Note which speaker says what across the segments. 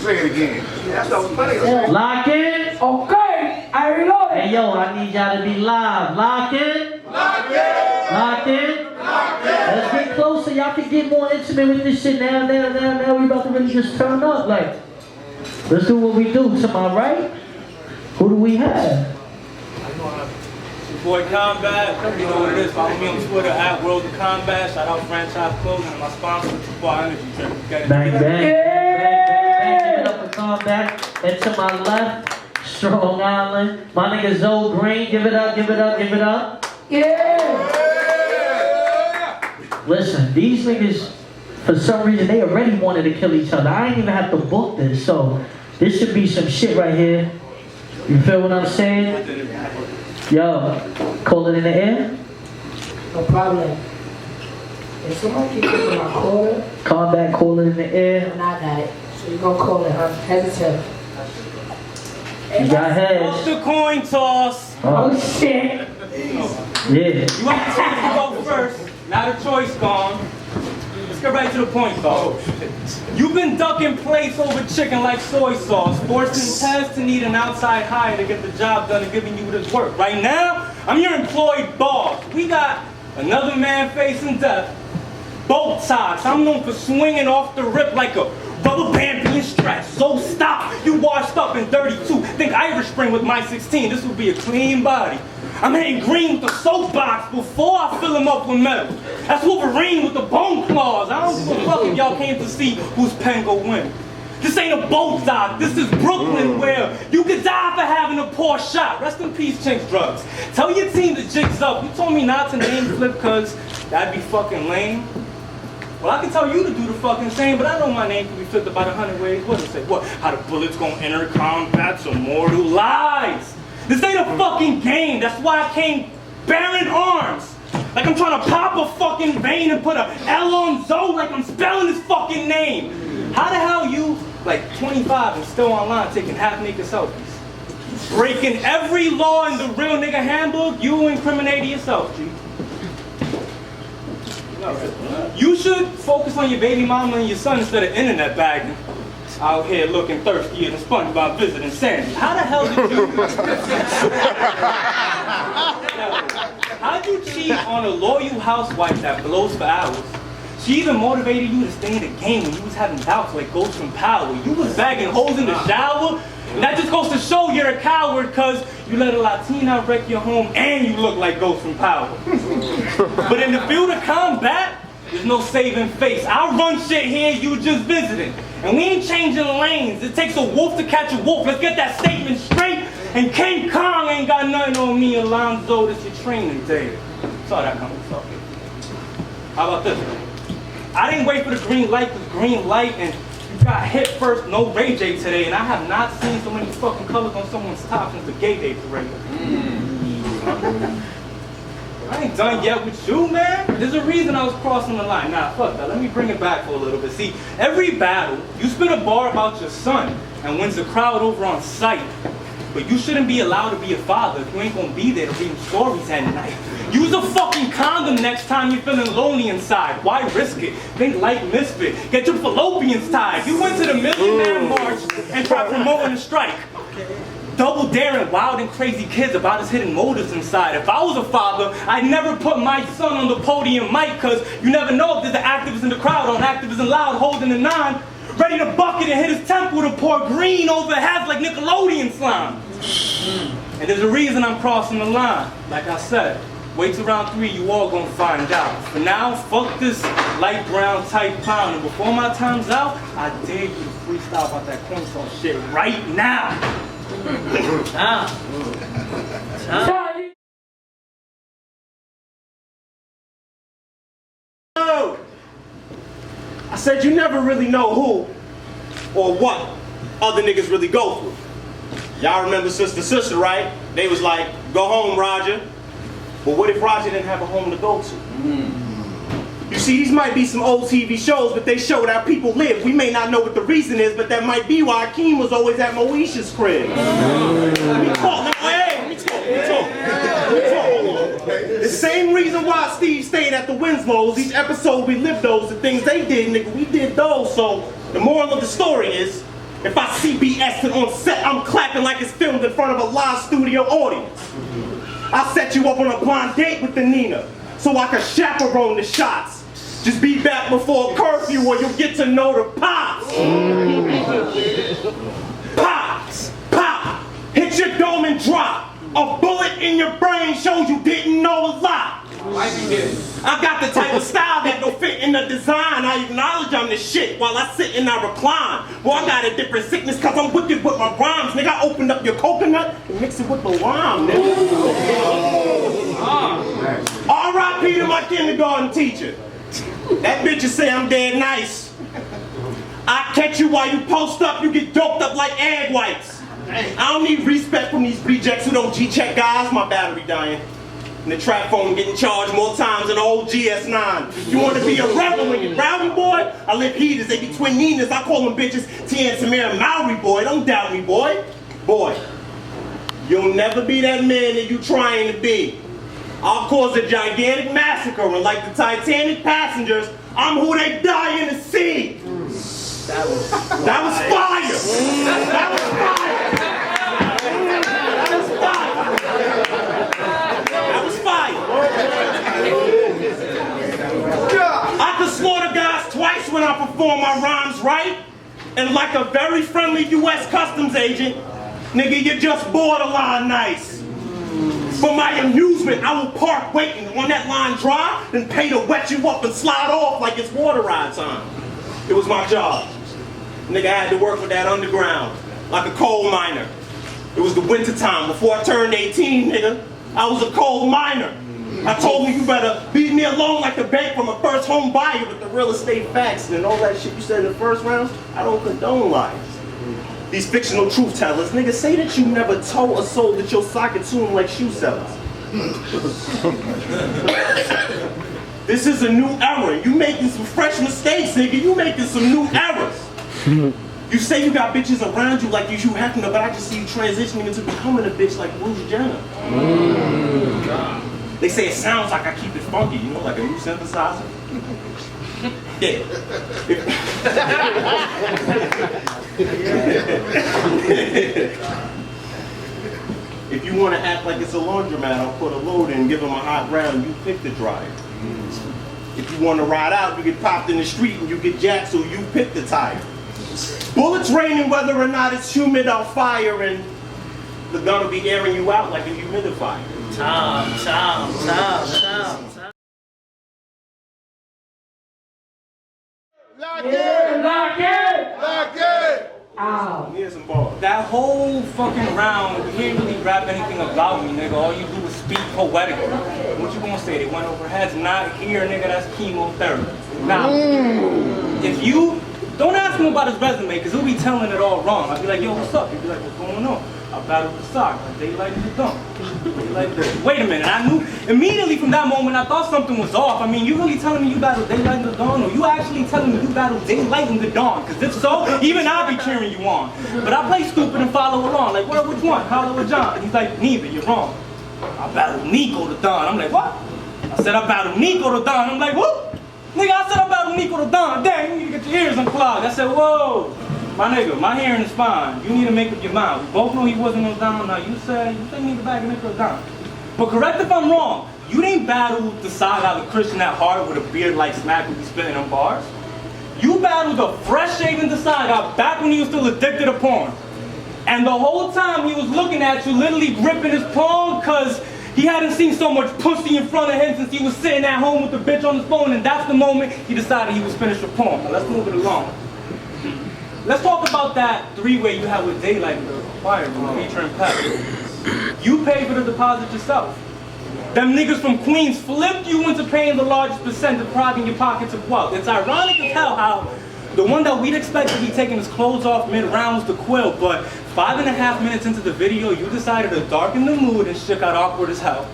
Speaker 1: Say it again. That's what I was playing.
Speaker 2: Lock in.
Speaker 3: Okay, I reload it.
Speaker 2: Hey yo, I need y'all to be live. Lock in.
Speaker 1: Lock in.
Speaker 2: Lock in.
Speaker 1: Lock in.
Speaker 2: Let's get closer. Y'all can get more intimate with this shit now. We about to really just turn up. Like, let's do what we do. Somebody right? Who do we have?
Speaker 4: Boy C.O.M.B.A.T, you know what it is. Follow me on Twitter at World of C.O.M.B.A.T. Shout out Franchise Clothing and my sponsor, C.O.M.B.A.T Energy Drink.
Speaker 2: Bang, bang, bang, bang. Give it up for C.O.M.B.A.T. And to my left, Strong Island. My nigga Zoe Green. Give it up, give it up, give it up.
Speaker 3: Yeah.
Speaker 2: Listen, these niggas, for some reason, they already wanted to kill each other. I ain't even have to book this, so this should be some shit right here. You feel what I'm saying? Yo, call it in the air?
Speaker 3: No problem. If somebody can give me my quarter,
Speaker 2: C.O.M.B.A.T, call it in the air.
Speaker 3: and I got it. So you gonna call it, huh? Hesitant.
Speaker 2: You got
Speaker 4: Off
Speaker 2: heads.
Speaker 4: the coin toss.
Speaker 3: Oh shit.
Speaker 2: Yeah.
Speaker 4: You want the chance to go first. Now the choice gone. Let's get right to the point, though. You've been ducking plates over chicken like soy sauce, forcing Tez to need an outside hire to get the job done and giving you this work. Right now, I'm your employed boss. We got another man facing death. Both sides. I'm known for swinging off the rip like a rubber band being stretched. So stop. You washed up in 32. Think Irish Spring with my 16. This will be a clean body. I'm hitting green with the soapbox before I fill him up with metal. That's Wolverine with the bone claws. I don't give a fuck if y'all came to see whose pen go win. This ain't a boat dock. This is Brooklyn where you could die for having a poor shot. Rest in peace, Chinks Drugs. Tell your team the jig's up. You told me not to name flip cause that'd be fucking lame. Well, I can tell you to do the fucking same, but I know my name can be flipped about 100 ways. What does it say? What? How the bullets gonna enter C.O.M.B.A.T's immortal lies. This ain't a fucking game. That's why I came bearing arms. Like I'm trying to pop a fucking vein and put a L on Zoe like I'm spelling his fucking name. How the hell you, like 25 and still online taking half-naked selfies? Breaking every law in the real nigga handbook, you incriminating yourself, G. You should focus on your baby mama and your son instead of internet bagging. Out here looking thirstier than SpongeBob visiting Sandy. How the hell did you... How'd you cheat on a loyal housewife that blows for hours? She even motivated you to stay in the game when you was having doubts like Ghost from Power. You was bagging holes in the shower. And that just goes to show you're a coward because you let a Latina wreck your home and you look like Ghost from Power. But in the field of C.O.M.B.A.T, there's no saving face. I'll run shit here, you just visiting. And we ain't changing lanes. It takes a wolf to catch a wolf. Let's get that statement straight. And King Kong ain't got nothing on me, Alonzo. This your training day. Saw that coming, so. How about this? I didn't wait for the green light, because green light and you got hit first, no Ray J today. And I have not seen so many fucking colors on someone's top since the gay day parade. I ain't done yet with you, man. There's a reason I was crossing the line. Nah, fuck that. Let me bring it back for a little bit. See, every battle, you spit a bar about your son and wins the crowd over on sight. But you shouldn't be allowed to be a father if you ain't gonna be there to read stories at night. Use a fucking condom next time you're feeling lonely inside. Why risk it? Think like Misfit. Get your fallopians tied. You went to the Million Man March and tried promoting a strike. Double daring wild and crazy kids about his hidden motives inside. If I was a father, I'd never put my son on the podium mic, cause you never know if there's an activist in the crowd on Activism Loud holding a 9, ready to bucket and hit his temple to pour green over heads like Nickelodeon slime. And there's a reason I'm crossing the line. Like I said, wait till round 3, you all gonna find out. For now, fuck this light brown type clown. And before my time's out, I dare you to freestyle about that coin toss shit right now.
Speaker 5: I said you never really know who or what other niggas really go through. Y'all remember Sister, right? They was like, go home, Roger. But what if Roger didn't have a home to go to? You see, these might be some old TV shows, but they show how people live. We may not know what the reason is, but that might be why Akeem was always at Moesha's crib. Let me talk. The same reason why Steve stayed at the Winslow's. Each episode we lived those, the things they did, nigga, we did those. So the moral of the story is, If I C.O.M.B.A.T on set, I'm clapping like it's filmed in front of a live studio audience. I'll set you up on a blind date with the Nina, so I can chaperone the shots. Just be back before curfew or you'll get to know the pops. Pops, pop, hit your dome and drop. A bullet in your brain shows you didn't know a lot. I got the type of style that don't fit in the design. I acknowledge I'm the shit while I sit and I recline. Well, I got a different sickness cause I'm wicked with my rhymes. Nigga, I opened up your coconut and mix it with the lime, nigga. R.I.P. to my kindergarten teacher. That bitch will say I'm dead nice. I catch you while you post up, you get doped up like egg whites. I don't need respect from these rejects who don't G-check guys. My battery dying. And the trap phone getting charged more times than the old GS9. You want to be a rebel when you're rowdy, boy? I live heaters, they be twin Ninas. I call them bitches T and Samir and Maori, boy. Don't doubt me, boy. Boy, you'll never be that man that you trying to be. I'll cause a gigantic massacre, and like the Titanic passengers, I'm who they die in the sea. That was fire. That was fire. That was fire. I could slaughter guys twice when I perform my rhymes right, and like a very friendly U.S. Customs agent, nigga, you're just borderline nice. For my amusement, I will park waiting on that line dry, then pay to wet you up and slide off like it's water ride time. It was my job. Nigga, I had to work with that underground, like a coal miner. It was the winter time before I turned 18, nigga. I was a coal miner. I told me you better leave me alone like the bank from a first home buyer with the real estate facts and all that shit you said in the first round. I don't condone lies. These fictional truth tellers, nigga, say that you never told a soul that your socket to them like shoe sellers. This is a new era. You making some fresh mistakes, nigga. You making some new errors. You say you got bitches around you like you Hugh Hefner, but I just see you transitioning into becoming a bitch like Bruce Jenner. They say it sounds like I keep it funky, you know, like a new synthesizer. Yeah. If you want to act like it's a laundromat, I'll put a load in, give them a hot round, you pick the dryer. If you want to ride out, you get popped in the street and you get jacked, so you pick the tire. Bullets raining whether or not it's humid or fire, and the gun will be airing you out like a humidifier.
Speaker 2: Time.
Speaker 1: Lock in!
Speaker 2: Lock in!
Speaker 1: Lock in!
Speaker 3: Ow.
Speaker 5: Here's some bars.
Speaker 4: That whole fucking round, you can't really rap anything about me, nigga. All you do is speak poetically. What you gonna say? They went over heads, not here, nigga. That's chemotherapy. Now, if you don't ask him about his resume, because he'll be telling it all wrong. I'll be like, yo, what's up? He'll be like, what's going on? I battled the sock. They like the dunk. Like, wait a minute. I knew immediately from that moment I thought something was off. I mean, you really telling me you battled Daylight in the Dawn, or you actually telling me you battled Daylight in the Dawn? Because if so, even I'll be cheering you on. But I play stupid and follow along. Like, well, which one? Hollow or John? And he's like, neither. You're wrong. I battled Nico the Dawn. I'm like, what? I said I battled Nico the Dawn. I'm like, whoop. Nigga, I said I battled Nico the Dawn. Dang, you need to get your ears unclogged. I said, whoa. My nigga, my hearing is fine. You need to make up your mind. We both know he wasn't no Don. Now you say you need to back and make a Don. But correct if I'm wrong. You didn't battle the side out of Christian at heart with a beard like Smack who be spitting them bars. You battled the fresh shaven Decide out back when he was still addicted to porn. And the whole time he was looking at you, literally gripping his palm, cause he hadn't seen so much pussy in front of him since he was sitting at home with the bitch on his phone, and that's the moment he decided he was finished with porn. Now let's move it along. Let's talk about that three-way you had with Daylight in the fire room featuring Pep. You paid for the deposit yourself. Them niggas from Queens flipped you into paying the largest percent, depriving your pockets of wealth. It's ironic as hell how the one that we'd expect to be taking his clothes off mid-round was the Quill, but 5.5 minutes into the video, you decided to darken the mood and shit got awkward as hell.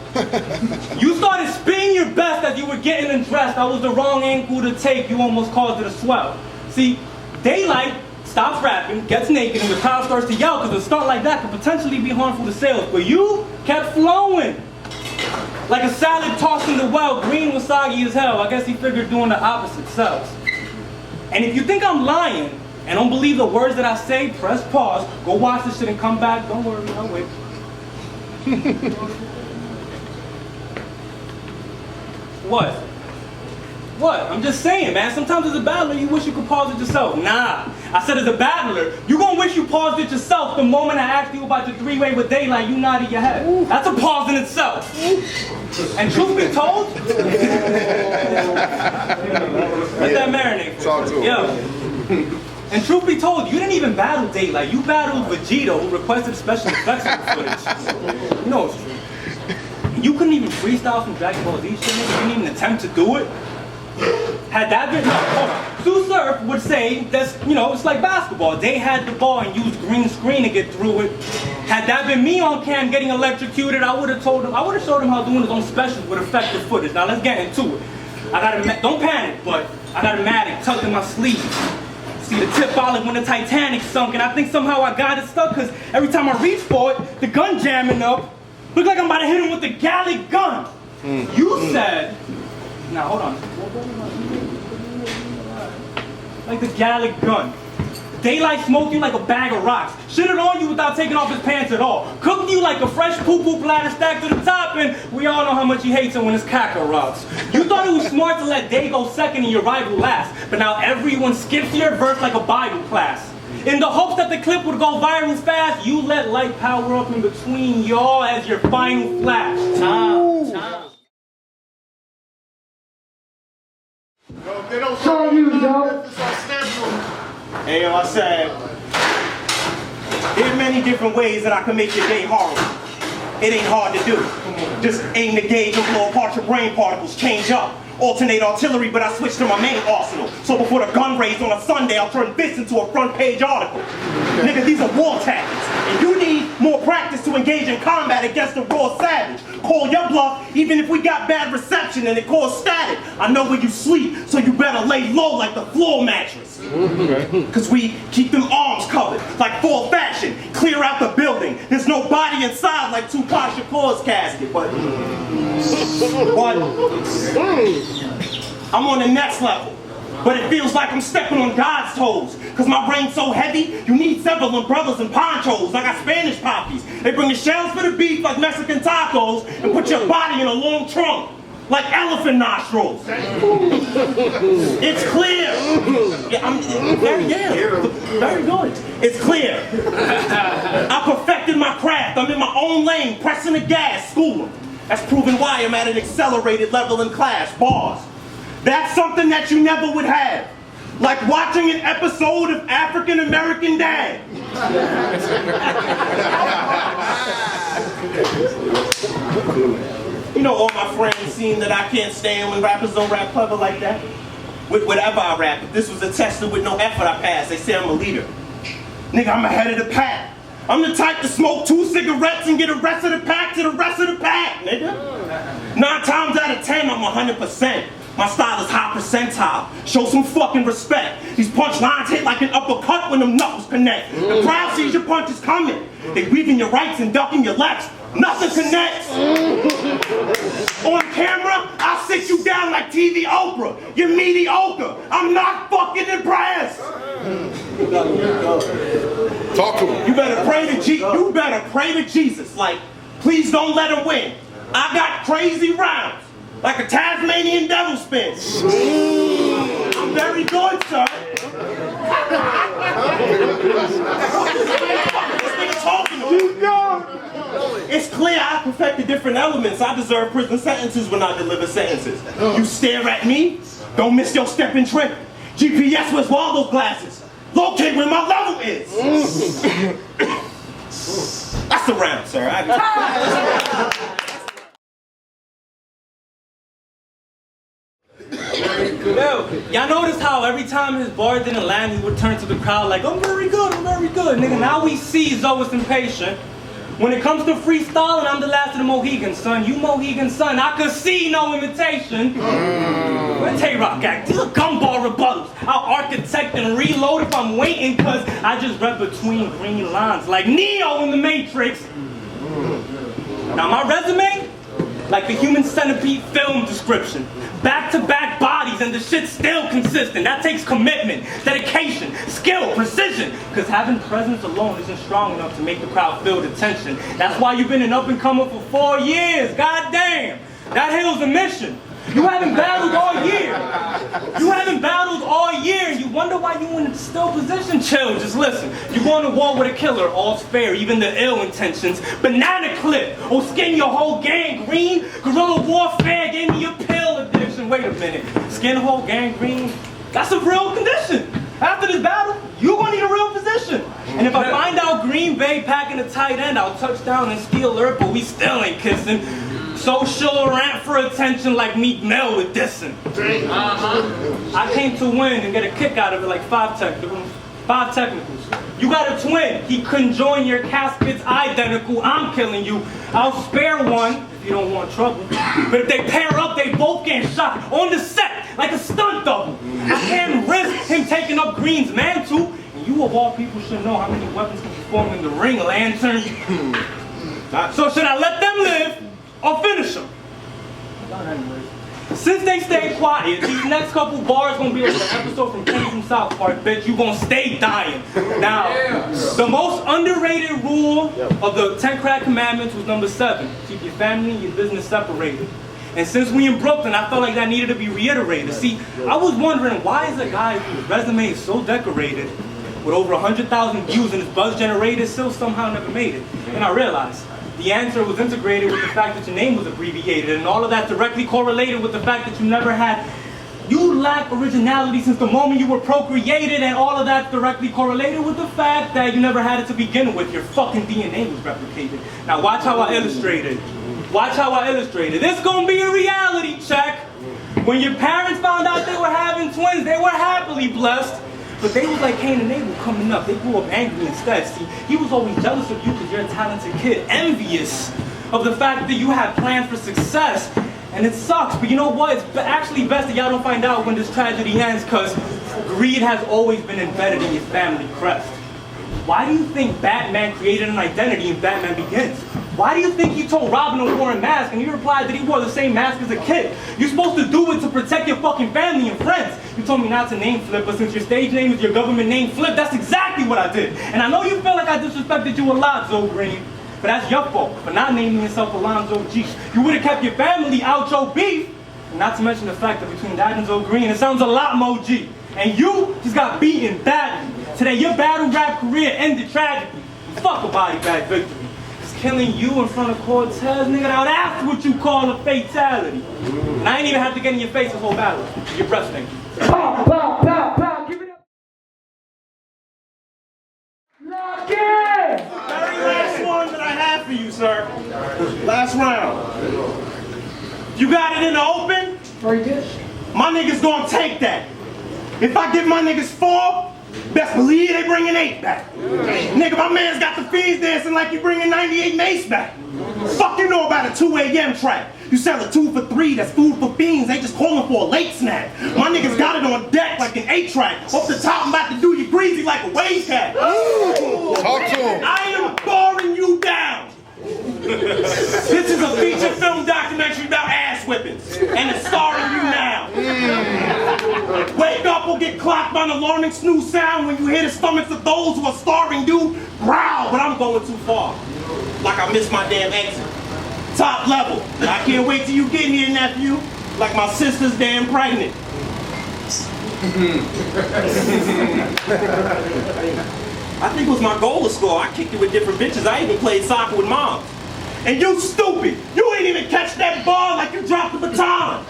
Speaker 4: You started spitting your best as you were getting undressed. That was the wrong angle to take. You almost caused it a swell. See, Daylight stops rapping, gets naked, and the crowd starts to yell because a stunt like that could potentially be harmful to sales. But you kept flowing. Like a salad tossed in the well, green was soggy as hell. I guess he figured doing the opposite sells. And if you think I'm lying, and don't believe the words that I say, press pause, go watch this shit and come back. Don't worry, I'll wait. What? What? I'm just saying, man. Sometimes as a battler, you wish you could pause it yourself. Nah. I said as a battler, you gonna wish you paused it yourself the moment I asked you about your three-way with Daylight, you nodded your head. That's a pause in itself. And truth be told, let that marinate.
Speaker 1: Talk to him.
Speaker 4: Yo. And truth be told, you didn't even battle Daylight. You battled Vegeta, who requested special effects footage. You know it's true. You couldn't even freestyle from Dragon Ball Z shit, nigga. You didn't even attempt to do it. Had that been, no, hold on. Sue Surf would say that's, you know, it's like basketball. They had the ball and used green screen to get through it. Had that been me on cam getting electrocuted, I would have showed him how doing his own specials would affect the footage. Now let's get into it. I got a, don't panic, but I got a Matic tucked in my sleeve. See the tip olive when the Titanic sunk, and I think somehow I got it stuck, because every time I reach for it, the gun jamming up. Look like I'm about to hit him with the Gallic gun. You said, now hold on. Like the Gallic gun. Daylight smoked you like a bag of rocks. Shitted on you without taking off his pants at all. Cooked you like a fresh poo-poo platter stacked to the top, and we all know how much he hates it when his caca rots. You thought it was smart to let Day go second and your rival last, but now everyone skips your verse like a Bible class. In the hopes that the clip would go viral fast, you let light power up in between y'all as your final flash. Time.
Speaker 1: Yo, if they don't
Speaker 3: Show you, yo.
Speaker 1: this on Snapchat.
Speaker 5: Hey, yo, I said, there are many different ways that I can make your day horrible. It ain't hard to do. Just aim the gauge and blow apart your brain particles, change up. Alternate artillery, but I switched to my main arsenal. So before the gun raised on a Sunday, I'll turn this into a front page article. Nigga, these are war tactics. And you need more practice to engage in combat against the raw savage. Call your bluff, even if we got bad reception and it caused static. I know where you sleep, so you better lay low like the floor mattress. Cause we keep them arms covered, like full fashion. Clear out the building. There's no body inside like Tupac Shakur's casket, but I'm on the next level. But it feels like I'm stepping on God's toes. Cause my brain's so heavy, you need several umbrellas and ponchos. I got Spanish poppies. They bring the shells for the beef like Mexican tacos and put your body in a long trunk like elephant nostrils. It's clear. Very good. It's clear. I perfected my craft. I'm in my own lane, pressing the gas, schooling. That's proven why I'm at an accelerated level in class, bars. That's something that you never would have. Like watching an episode of African American Dad. You know, all my friends seem that I can't stand when rappers don't rap clever like that. With whatever I rap, if this was a tester with no effort I pass, they say I'm a leader. Nigga, I'm ahead of the pack. I'm the type to smoke 2 cigarettes and get a rest of the pack to the rest of the pack, nigga. 9 times out of 10, I'm 100%. My style is high percentile. Show some fucking respect. These punchlines hit like an uppercut when them knuckles connect. The crowd sees your punches coming. They weaving your rights and ducking your lefts. Nothing connects. On camera, I'll sit you down like TV Oprah. You're mediocre. I'm not fucking impressed.
Speaker 1: Talk to him.
Speaker 5: You better pray to Jesus. Like, please don't let him win. I got crazy rounds. Like a Tasmanian devil spin. I'm very good, sir. This nigga talking to me. It's clear I perfected different elements. I deserve prison sentences when I deliver sentences. You stare at me, don't miss your step and trip. GPS, where's Waldo's glasses? Locate where my level is. That's the round, sir.
Speaker 4: Yo, y'all notice how every time his bar didn't land, he would turn to the crowd like, I'm very good, nigga. Now we see Zoe is impatient. When it comes to freestyling, I'm the last of the Mohegans, son. You Mohegan, son. I could see no imitation. Where's Tay-Rock act? These are gumball rebuttals. I'll architect and reload if I'm waiting, cause I just read between green lines like Neo in the Matrix. Now my resume, Like the Human Centipede film description. Back-to-back bodies and the shit's still consistent. That takes commitment, dedication, skill, precision. Because having presence alone isn't strong enough to make the crowd feel the tension. That's why you've been an up-and-comer for 4 years. God damn. That hill's a mission. You haven't battled all year. You haven't battled all year. You wonder why you in a still position. Chill, just listen. You go on a war with a killer, all's fair, even the ill intentions. Banana clip, or skin your whole gang green. Guerrilla warfare gave me a pill addiction. Wait a minute, skin whole gang green? That's a real condition. After this battle, you're gonna need a real position. And if I find out Green Bay packing a tight end, I'll touch down and steal her, but we still ain't kissing. Social rant for attention like Meek Mill with dissing. I came to win and get a kick out of it like 5 technicals. You got a twin. He couldn't join your casket's identical. I'm killing you. I'll spare one if you don't want trouble. But if they pair up, they both get shot on the set like a stunt double. I can't risk him taking up Green's mantle. And you of all people should know how many weapons can be formed in the ring, Lantern. So should I let them live? I'll finish them. Since they stay quiet, these next couple bars gonna be like an episode from Kenny from South Park, bitch. You gonna stay dying. Now, the most underrated rule of the 10 Crack Commandments was number 7. Keep your family and your business separated. And since we in Brooklyn, I felt like that needed to be reiterated. See, I was wondering, why is a guy whose resume is so decorated, with over 100,000 views and his buzz generated, still somehow never made it? And I realized, the answer was integrated with the fact that your name was abbreviated, and all of that directly correlated with the fact that you never had, you lack originality since the moment you were procreated, and all of that directly correlated with the fact that you never had it to begin with. Your fucking DNA was replicated. Now watch how I illustrated. Watch how I illustrated. This gonna be a reality check. When your parents found out they were having twins, they were happily blessed. But they was like Cain and Abel coming up. They grew up angry instead. See, he was always jealous of you because you're a talented kid. Envious of the fact that you have plans for success. And it sucks, but you know what? It's actually best that y'all don't find out when this tragedy ends, because greed has always been embedded in your family crest. Why do you think Batman created an identity in Batman Begins? Why do you think he told Robin to wear a mask and he replied that he wore the same mask as a kid? You're supposed to do it to protect your fucking family and friends. You told me not to name flip, but since your stage name is your government name flip, that's exactly what I did. And I know you feel like I disrespected you a lot, Zoe Green, but that's your fault for not naming yourself Alonzo G. You would have kept your family out your beef, and not to mention the fact that between that and Zoe Green, it sounds a lot more G. And you just got beaten badly. Today, your battle rap career ended tragically. Fuck a body bag victory. Killing you in front of Cortez, nigga, now that's what you call a fatality. And I ain't even have to get in your face this whole battle. Your breath stinks.
Speaker 2: Pow, pow, pow, pow, give it up. Lock in!
Speaker 5: Very last one that I have for you, sir. Last round. You got it in the open?
Speaker 3: Very good.
Speaker 5: My niggas gonna take that. If I give my niggas 4, best believe they bringing 8 back. Nigga, my man's got the fiends dancing like you bringing 98 Mace back. Fuck you know about a 2 a.m. track. You sell a 2 for 3, that's food for fiends. They just calling for a late snack. My niggas got it on deck like an 8-track. Off the top, I'm about to do you greasy like a wave cat.
Speaker 1: Talk to him.
Speaker 5: I am barring you down. This is a feature film documentary about ass whippings, and it's starring you now. Wake up or get clocked by an alarming snooze sound when you hear the stomachs of those who are starving you growl, but I'm going too far. Like I missed my damn exit. Top level. I can't wait till you get here, nephew. Like my sister's damn pregnant. I think it was my goal to score. I kicked it with different bitches. I even played soccer with moms. And you stupid! You ain't even catch that ball like you dropped the baton!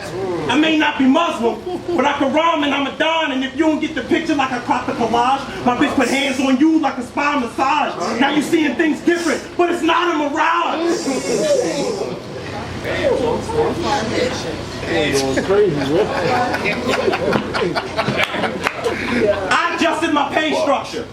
Speaker 5: I may not be Muslim, but I can rhyme and I'm a don, and if you don't get the picture like I cropped the collage, my bitch put hands on you like a spine massage. Now you seeing things different, but it's not a mirage! I adjusted my pay structure.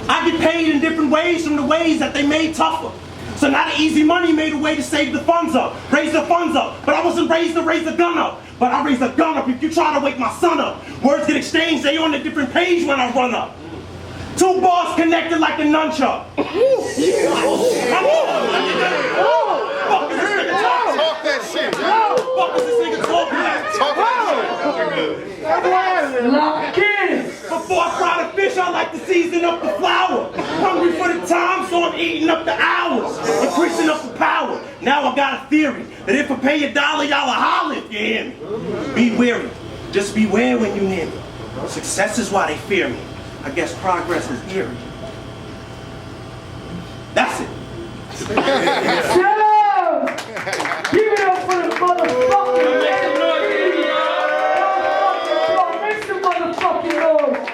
Speaker 5: I get paid in different ways from the ways that they made tougher. So now the easy money made a way to save the funds up, raise the funds up. But I wasn't raised to raise a gun up. But I raise a gun up if you try to wake my son up. Words get exchanged, they on a different page when I run up. 2 bars connected like a nunchuck. Come on,
Speaker 1: Talk that shit.
Speaker 5: Before I fry the fish, I like to season up the flour. Hungry for the time, so I'm eating up the hours. Increasing up the power. Now I got a theory that if I pay $1, y'all will holler if you hear me. Be wary. Just beware when you near me. Success is why they fear me. I guess progress is eerie. That's it.
Speaker 2: Yo! Give it up for the motherfucking Make some motherfucking noise!